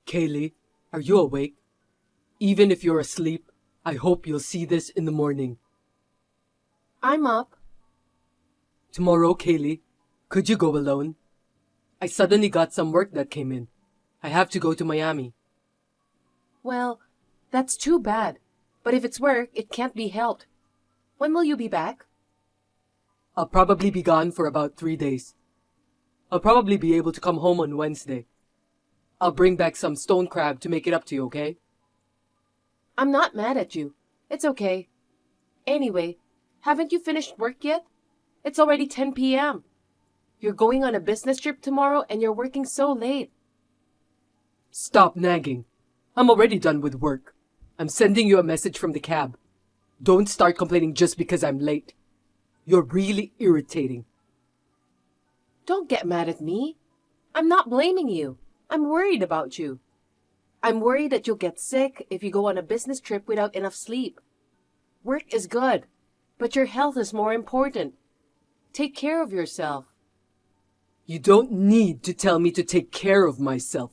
Kaylee, are you awake? Even if you're asleep, I hope you'll see this in the morning. I'm up. Tomorrow, Kaylee, could you go alone? I suddenly got some work that came in. I have to go to Miami. Well, that's too bad. But if it's work, it can't be helped. When will you be back? I'll probably be gone for about 3 days. I'll probably be able to come home on Wednesday. I'll bring back some stone crab to make it up to you, okay? I'm not mad at you. It's okay. Anyway, haven't you finished work yet? It's already 10 p.m. You're going on a business trip tomorrow and you're working so late. Stop nagging. I'm already done with work. I'm sending you a message from the cab. Don't start complaining just because I'm late. You're really irritating. Don't get mad at me. I'm not blaming you. I'm worried about you. I'm worried that you'll get sick if you go on a business trip without enough sleep. Work is good, but your health is more important. Take care of yourself. You don't need to tell me to take care of myself.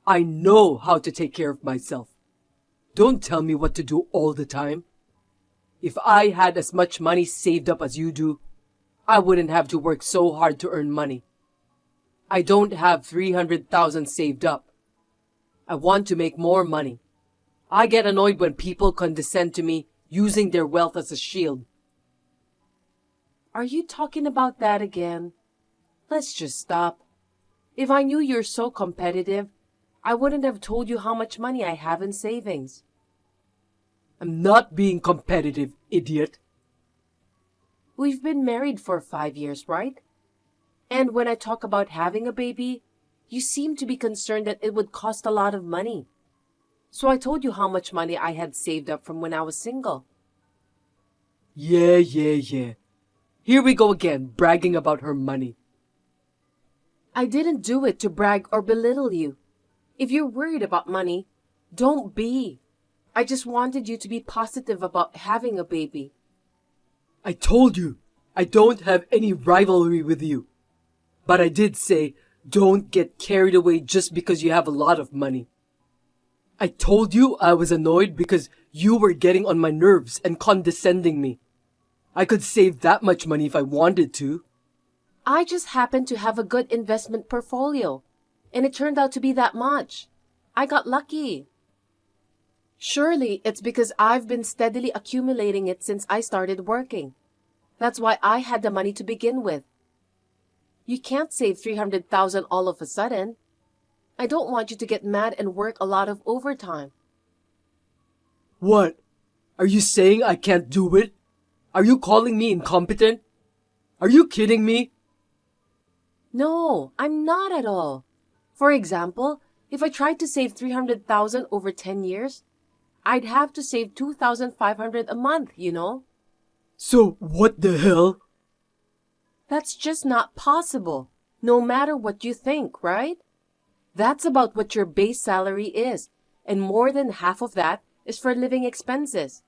I know how to take care of myself. Don't tell me what to do all the time. If I had as much money saved up as you do, I wouldn't have to work so hard to earn money. I don't have 300,000 saved up. I want to make more money. I get annoyed when people condescend to me using their wealth as a shield. Are you talking about that again? Let's just stop. If I knew you're so competitive, I wouldn't have told you how much money I have in savings. I'm not being competitive, idiot. We've been married for 5 years, right? And when I talk about having a baby, you seem to be concerned that it would cost a lot of money. So I told you how much money I had saved up from when I was single. Yeah. Here we go again, bragging about her money. I didn't do it to brag or belittle you. If you're worried about money, don't be. I just wanted you to be positive about having a baby. I told you, I don't have any rivalry with you. But I did say, don't get carried away just because you have a lot of money. I told you I was annoyed because you were getting on my nerves and condescending me. I could save that much money if I wanted to. I just happened to have a good investment portfolio, and it turned out to be that much. I got lucky. Surely it's because I've been steadily accumulating it since I started working. That's why I had the money to begin with. You can't save 300,000 all of a sudden. I don't want you to get mad and work a lot of overtime. What? Are you saying I can't do it? Are you calling me incompetent? Are you kidding me? No, I'm not at all. For example, if I tried to save 300,000 over 10 years, I'd have to save 2,500 a month, you know? So what the hell? That's just not possible, no matter what you think, right? That's about what your base salary is, and more than half of that is for living expenses.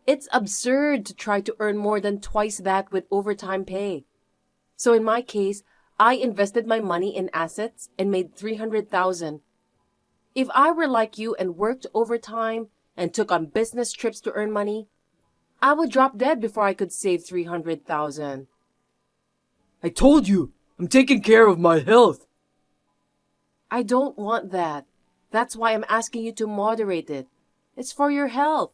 It's absurd to try to earn more than twice that with overtime pay. So in my case, I invested my money in assets and made 300,000. If I were like you and worked overtime and took on business trips to earn money, I would drop dead before I could save 300,000. I told you, I'm taking care of my health. I don't want that. That's why I'm asking you to moderate it. It's for your health.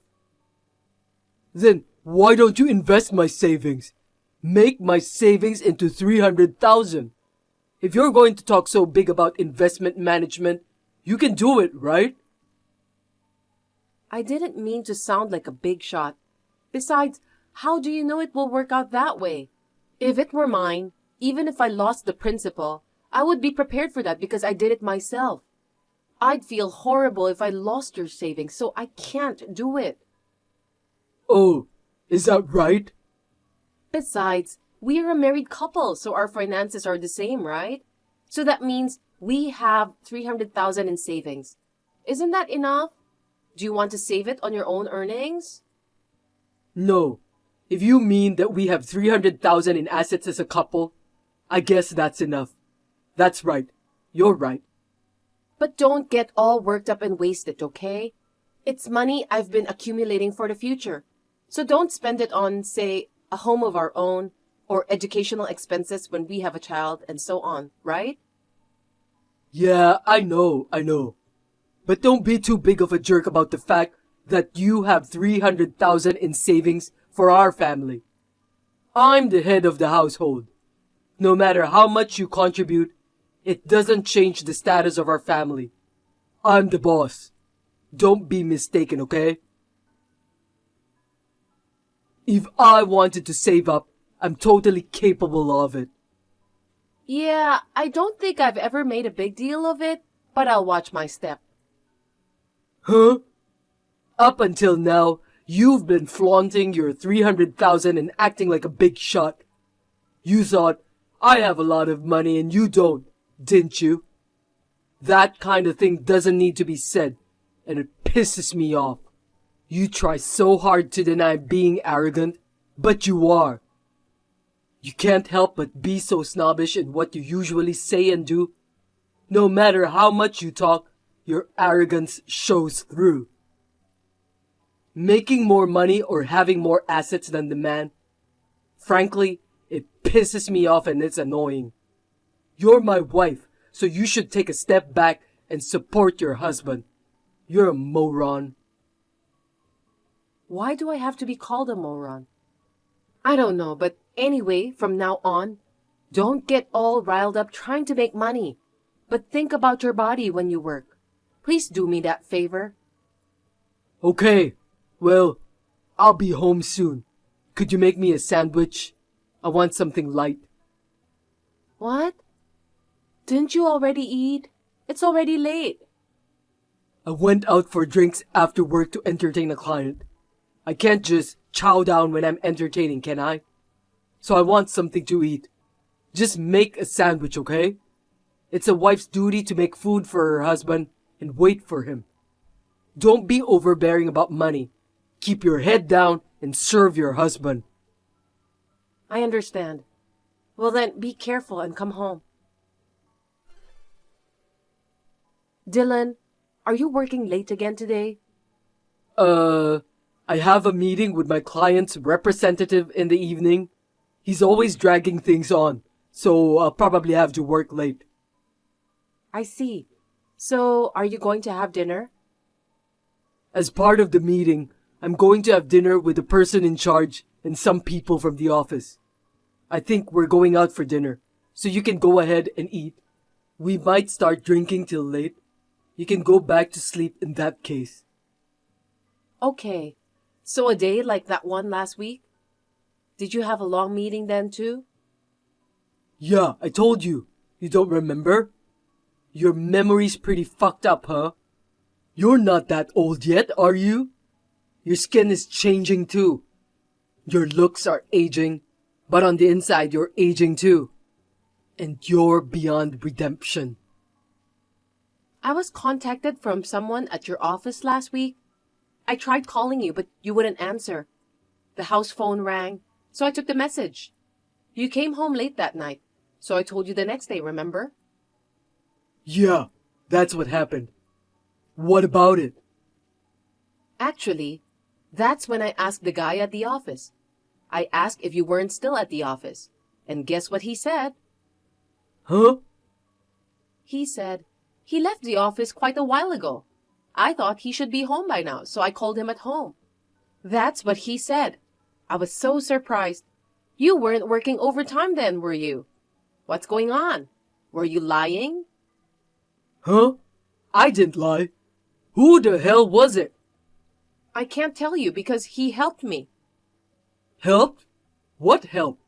Then why don't you invest my savings? Make my savings into 300,000. If you're going to talk so big about investment management, you can do it, right? I didn't mean to sound like a big shot. Besides, how do you know it will work out that way? If it were mine, even if I lost the principal, I would be prepared for that because I did it myself. I'd feel horrible if I lost your savings, so I can't do it. Oh, is that right? Besides, we are a married couple, so our finances are the same, right? So that means we have 300,000 in savings. Isn't that enough? Do you want to save it on your own earnings? No. If you mean that we have 300,000 in assets as a couple, I guess that's enough. That's right. You're right. But don't get all worked up and waste it, okay? It's money I've been accumulating for the future. So don't spend it on, say, a home of our own or educational expenses when we have a child and so on, right? Yeah, I know. But don't be too big of a jerk about the fact that you have 300,000 in savings for our family. I'm the head of the household. No matter how much you contribute, it doesn't change the status of our family. I'm the boss. Don't be mistaken, okay? If I wanted to save up, I'm totally capable of it. Yeah, I don't think I've ever made a big deal of it, but I'll watch my step. Huh? Up until now, you've been flaunting your 300,000 and acting like a big shot. You thought, I have a lot of money and you don't, didn't you? That kind of thing doesn't need to be said, and it pisses me off. You try so hard to deny being arrogant, but you are. You can't help but be so snobbish in what you usually say and do. No matter how much you talk, your arrogance shows through. Making more money or having more assets than the man, frankly, it pisses me off and it's annoying. You're my wife, so you should take a step back and support your husband. You're a moron. Why do I have to be called a moron? I don't know, but anyway, from now on, don't get all riled up trying to make money, but think about your body when you work. Please do me that favor. Okay, well, I'll be home soon. Could you make me a sandwich? I want something light. What? Didn't you already eat? It's already late. I went out for drinks after work to entertain a client. I can't just chow down when I'm entertaining, can I? So I want something to eat. Just make a sandwich, okay? It's a wife's duty to make food for her husband and wait for him. Don't be overbearing about money. Keep your head down and serve your husband. I understand. Well then, be careful and come home. Dylan, are you working late again today? I have a meeting with my client's representative in the evening. He's always dragging things on, so I'll probably have to work late. I see. So, are you going to have dinner? As part of the meeting, I'm going to have dinner with the person in charge and some people from the office. I think we're going out for dinner, so you can go ahead and eat. We might start drinking till late. You can go back to sleep in that case. Okay. So a day like that one last week? Did you have a long meeting then too? Yeah, I told you. You don't remember? Your memory's pretty fucked up, huh? You're not that old yet, are you? Your skin is changing too. Your looks are aging, but on the inside you're aging too. And you're beyond redemption. I was contacted from someone at your office last week. I tried calling you, but you wouldn't answer. The house phone rang, so I took the message. You came home late that night, so I told you the next day, remember? Yeah, that's what happened. What about it? Actually, that's when I asked the guy at the office. I asked if you weren't still at the office. And guess what he said? Huh? He said he left the office quite a while ago. I thought he should be home by now, so I called him at home. That's what he said. I was so surprised. You weren't working overtime then, were you? What's going on? Were you lying? Huh? I didn't lie. Who the hell was it? I can't tell you because he helped me. Helped? What help?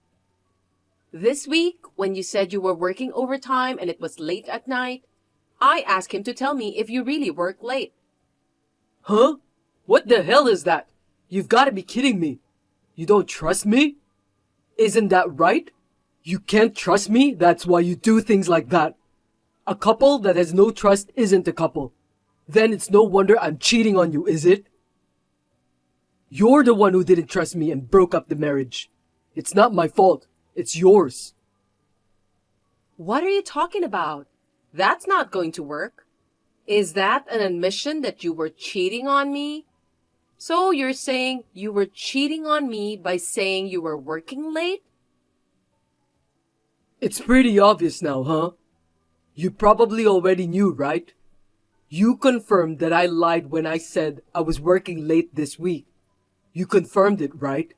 This week, when you said you were working overtime and it was late at night, I asked him to tell me if you really work late. Huh? What the hell is that? You've got to be kidding me. You don't trust me? Isn't that right? You can't trust me, that's why you do things like that. A couple that has no trust isn't a couple. Then it's no wonder I'm cheating on you, is it? You're the one who didn't trust me and broke up the marriage. It's not my fault. It's yours. What are you talking about? That's not going to work. Is that an admission that you were cheating on me? So you're saying you were cheating on me by saying you were working late? It's pretty obvious now, huh? You probably already knew, right? You confirmed that I lied when I said I was working late this week. You confirmed it, right?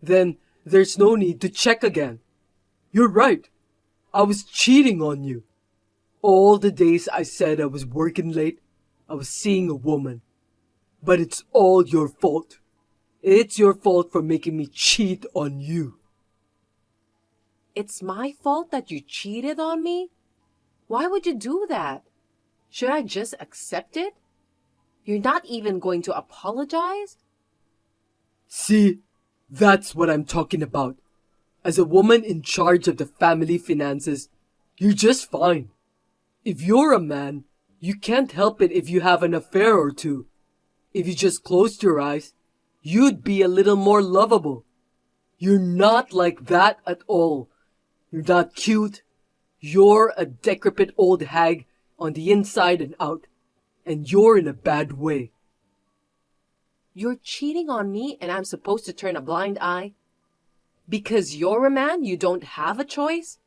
Then there's no need to check again. You're right. I was cheating on you. All the days I said I was working late, I was seeing a woman. But it's all your fault. It's your fault for making me cheat on you. It's my fault that you cheated on me? Why would you do that? Should I just accept it? You're not even going to apologize? See, that's what I'm talking about. As a woman in charge of the family finances, you're just fine. If you're a man, you can't help it if you have an affair or two. If you just closed your eyes, you'd be a little more lovable. You're not like that at all. You're not cute. You're a decrepit old hag on the inside and out. And you're in a bad way. You're cheating on me and I'm supposed to turn a blind eye? Because you're a man, you don't have a choice?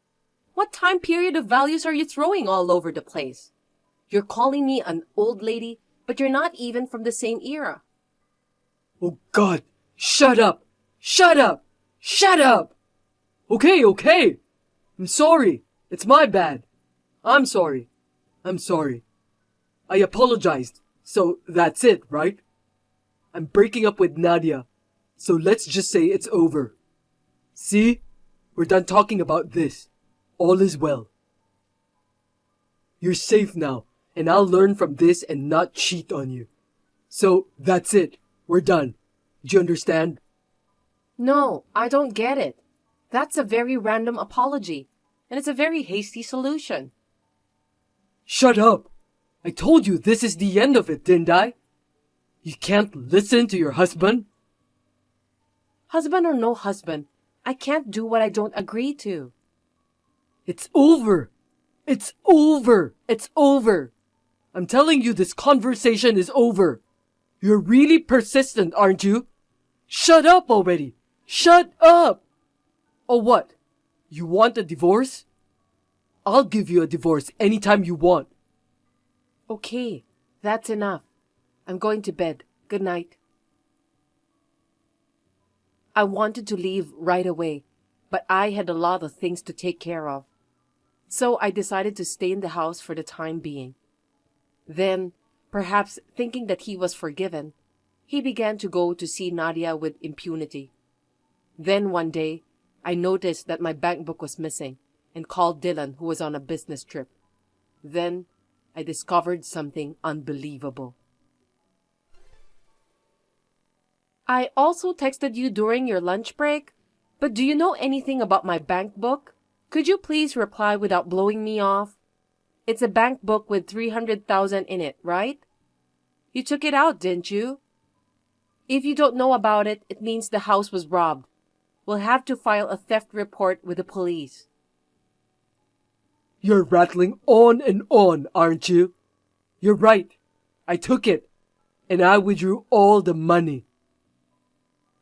What time period of values are you throwing all over the place? You're calling me an old lady, but you're not even from the same era. Oh God, shut up! Shut up! Shut up! Okay. I'm sorry. It's my bad. I'm sorry. I apologized. So that's it, right? I'm breaking up with Nadia. So let's just say it's over. See? We're done talking about this. All is well. You're safe now, and I'll learn from this and not cheat on you. So that's it. We're done. Do you understand? No, I don't get it. That's a very random apology, and it's a very hasty solution. Shut up! I told you this is the end of it, didn't I? You can't listen to your husband? Husband or no husband, I can't do what I don't agree to. It's over! It's over! It's over! I'm telling you this conversation is over. You're really persistent, aren't you? Shut up already! Shut up! Oh what? You want a divorce? I'll give you a divorce anytime you want. Okay, that's enough. I'm going to bed. Good night. I wanted to leave right away, but I had a lot of things to take care of. So I decided to stay in the house for the time being. Then, perhaps thinking that he was forgiven, he began to go to see Nadia with impunity. Then one day, I noticed that my bank book was missing and called Dylan, who was on a business trip. Then, I discovered something unbelievable. I also texted you during your lunch break, but do you know anything about my bank book? Could you please reply without blowing me off? It's a bank book with 300,000 in it, right? You took it out, didn't you? If you don't know about it, it means the house was robbed. We'll have to file a theft report with the police. You're rattling on and on, aren't you? You're right. I took it. And I withdrew all the money.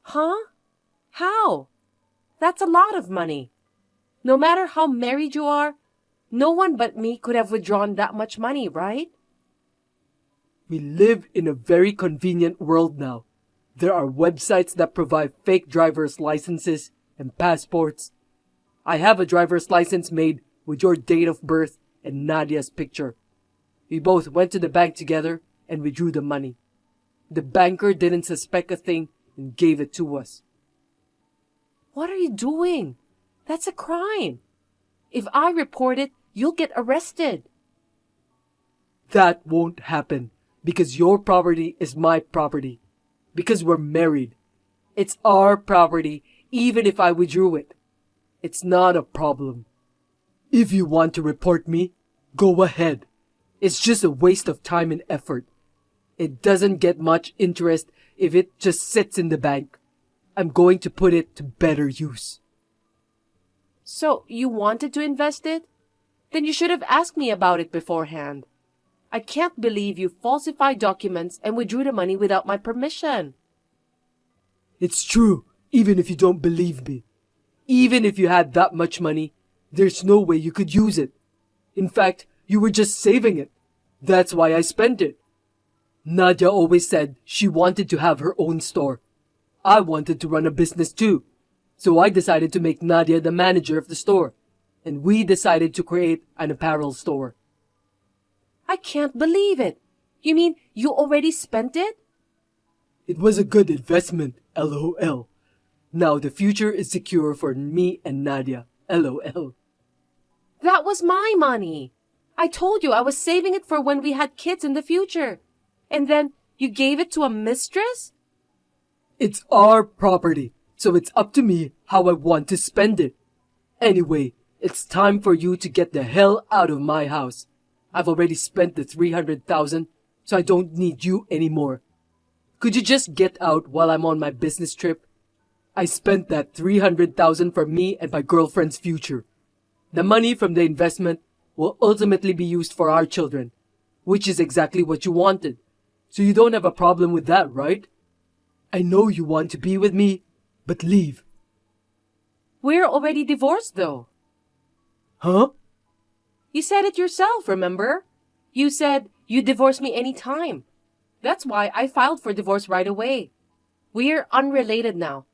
Huh? How? That's a lot of money. No matter how married you are, no one but me could have withdrawn that much money, right? We live in a very convenient world now. There are websites that provide fake driver's licenses and passports. I have a driver's license made with your date of birth and Nadia's picture. We both went to the bank together and withdrew the money. The banker didn't suspect a thing and gave it to us. What are you doing? That's a crime. If I report it, you'll get arrested. That won't happen because your property is my property. Because we're married. It's our property even if I withdrew it. It's not a problem. If you want to report me, go ahead. It's just a waste of time and effort. It doesn't get much interest if it just sits in the bank. I'm going to put it to better use. So, you wanted to invest it? Then you should have asked me about it beforehand. I can't believe you falsified documents and withdrew the money without my permission. It's true, even if you don't believe me. Even if you had that much money, there's no way you could use it. In fact, you were just saving it. That's why I spent it. Nadia always said she wanted to have her own store. I wanted to run a business too. So I decided to make Nadia the manager of the store. And we decided to create an apparel store. I can't believe it. You mean you already spent it? It was a good investment, LOL. Now the future is secure for me and Nadia, LOL. That was my money. I told you I was saving it for when we had kids in the future. And then you gave it to a mistress? It's our property, so it's up to me how I want to spend it. Anyway, it's time for you to get the hell out of my house. I've already spent the 300,000, so I don't need you anymore. Could you just get out while I'm on my business trip? I spent that 300,000 for me and my girlfriend's future. The money from the investment will ultimately be used for our children, which is exactly what you wanted. So you don't have a problem with that, right? I know you want to be with me, but leave. We're already divorced though. Huh? You said it yourself, remember? You said you'd divorce me any time. That's why I filed for divorce right away. We're unrelated now.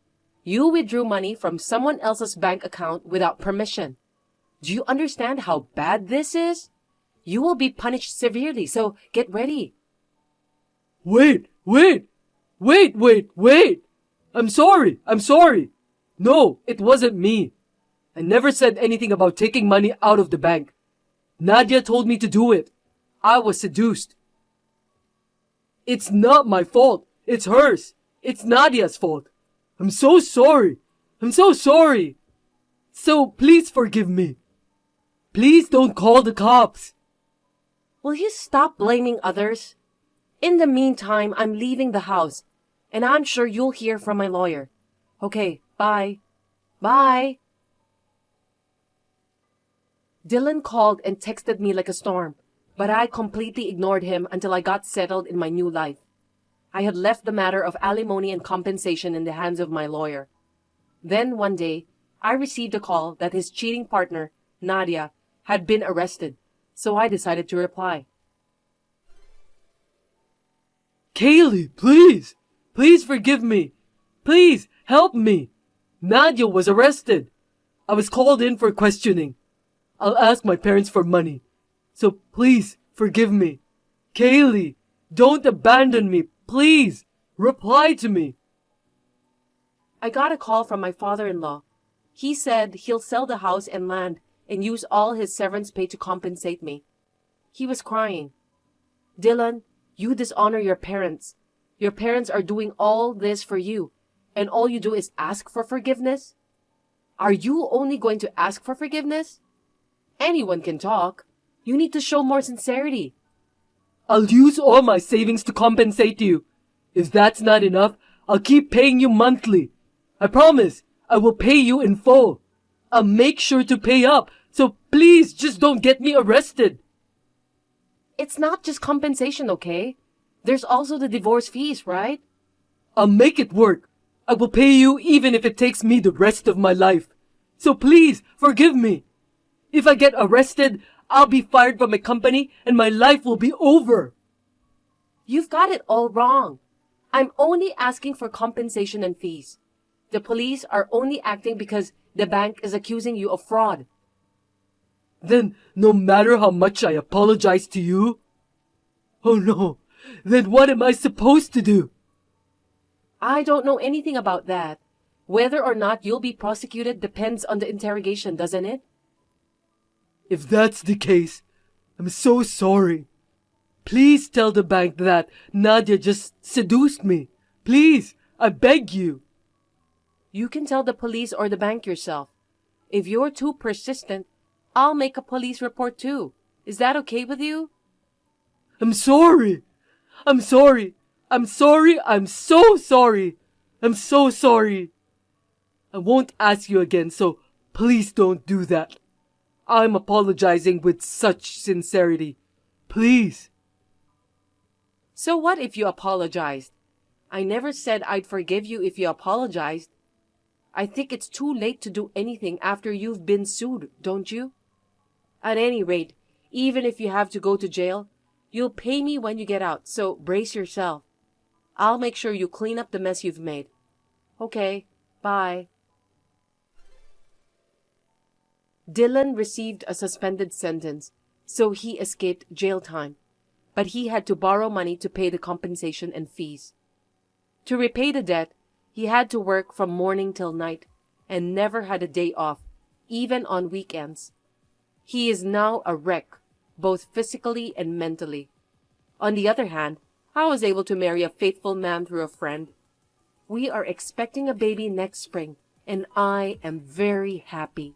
You withdrew money from someone else's bank account without permission. Do you understand how bad this is? You will be punished severely, so get ready. Wait! I'm sorry. No, it wasn't me. I never said anything about taking money out of the bank. Nadia told me to do it. I was seduced. It's not my fault. It's hers. It's Nadia's fault. I'm so sorry. So please forgive me. Please don't call the cops. Will you stop blaming others? In the meantime, I'm leaving the house, and I'm sure you'll hear from my lawyer. Okay, bye. Bye. Dylan called and texted me like a storm, but I completely ignored him until I got settled in my new life. I had left the matter of alimony and compensation in the hands of my lawyer. Then one day, I received a call that his cheating partner, Nadia, had been arrested, so I decided to reply. Kaylee, please! Please forgive me! Please, help me! Nadia was arrested! I was called in for questioning. I'll ask my parents for money. So please, forgive me. Kaylee, don't abandon me, please! Reply to me! I got a call from my father-in-law. He said he'll sell the house and land and use all his severance pay to compensate me. He was crying. Dylan, you dishonor your parents. Your parents are doing all this for you, and all you do is ask for forgiveness? Are you only going to ask for forgiveness? Anyone can talk. You need to show more sincerity. I'll use all my savings to compensate you. If that's not enough, I'll keep paying you monthly. I promise, I will pay you in full. I'll make sure to pay up, so please just don't get me arrested. It's not just compensation, okay? There's also the divorce fees, right? I'll make it work. I will pay you even if it takes me the rest of my life. So please, forgive me. If I get arrested, I'll be fired from my company and my life will be over. You've got it all wrong. I'm only asking for compensation and fees. The police are only acting because the bank is accusing you of fraud. Then, no matter how much I apologize to you? Oh no, then what am I supposed to do? I don't know anything about that. Whether or not you'll be prosecuted depends on the interrogation, doesn't it? If that's the case, I'm so sorry. Please tell the bank that Nadia just seduced me. Please, I beg you. You can tell the police or the bank yourself. If you're too persistent, I'll make a police report too. Is that okay with you? I'm sorry. I'm so sorry. I won't ask you again, so please don't do that. I'm apologizing with such sincerity. Please. So what if you apologized? I never said I'd forgive you if you apologized. I think it's too late to do anything after you've been sued, don't you? At any rate, even if you have to go to jail, you'll pay me when you get out, so brace yourself. I'll make sure you clean up the mess you've made. Okay, bye. Dylan received a suspended sentence, so he escaped jail time, but he had to borrow money to pay the compensation and fees. To repay the debt, he had to work from morning till night and never had a day off, even on weekends. He is now a wreck, both physically and mentally. On the other hand, I was able to marry a faithful man through a friend. We are expecting a baby next spring, and I am very happy.